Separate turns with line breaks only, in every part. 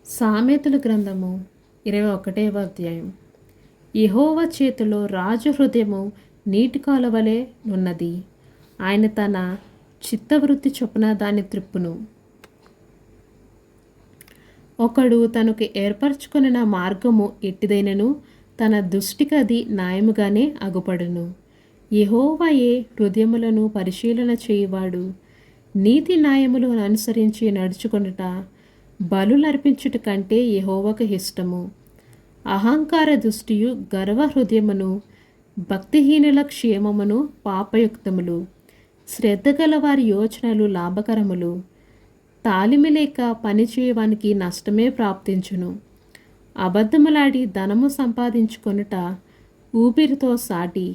సామెతల గ్రంథము 21వ అధ్యాయం. యెహోవా చేతిలో రాజు హృదయము నీటి కాలువలే నున్నది. ఆయన తన చిత్తవృత్తి చొప్పున దాన్ని త్రిప్పును. ఒకడు తనకు ఏర్పరచుకొనిన మార్గము ఎట్టిదైనను తన దృష్టికి అది న్యాయముగానే అగుపడును. యెహోవాయే హృదయములను పరిశీలన చేయువాడు. నీతి న్యాయములను అనుసరించి నడుచుకొనుట బలులర్పించుట కంటే యెహోవాకు ఇష్టము. అహంకార దృష్టియు గర్వ హృదయమును భక్తిహీనుల క్షేమమును పాపయుక్తములు. శ్రద్ధ గల వారి యోచనలు లాభకరములు. తాలిమి లేక పనిచేయవానికి నష్టమే ప్రాప్తించును. అబద్ధములాడి ధనము సంపాదించుకొనుట ఊపిరితో సాటి.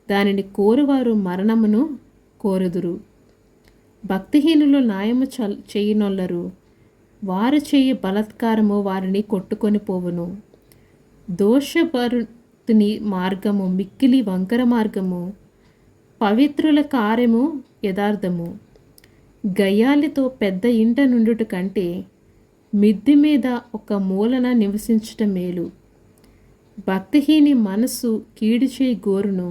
దానిని కోరువారు మరణమును కోరుదురు. భక్తిహీనులు న్యాయము చేయనొల్లరు. వారు చేయి బలాత్కారము వారిని కొట్టుకొని పోవును. దోషభరుని మార్గము మిక్కిలి వంకర మార్గము. పవిత్రుల కార్యము యథార్థము. గయ్యాలితో పెద్ద ఇంట నుండుట కంటే మిద్ది మీద ఒక మూలన నివసించుట మేలు. భక్తిహీని మనస్సు కీడు చేయి గోరును.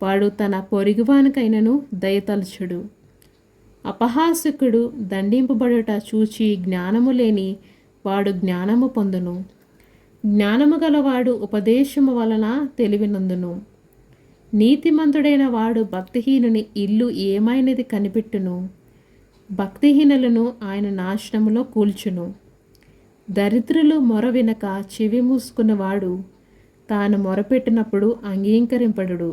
వాడు తన పొరుగువానికైనను దయతలచుడు. అపహాసకుడు దండింపబడుట చూచి జ్ఞానము లేని వాడు జ్ఞానము పొందును. జ్ఞానము గలవాడు ఉపదేశము వలన తెలివినందును. నీతిమంతుడైన వాడు భక్తిహీనుని ఇల్లు ఏమైనది కనిపెట్టును. భక్తిహీనులను ఆయన నాశనములో కూల్చును. దరిద్రులు మొర వినక చెవి మూసుకున్నవాడు తాను మొరపెట్టినప్పుడు అంగీకరింపడు.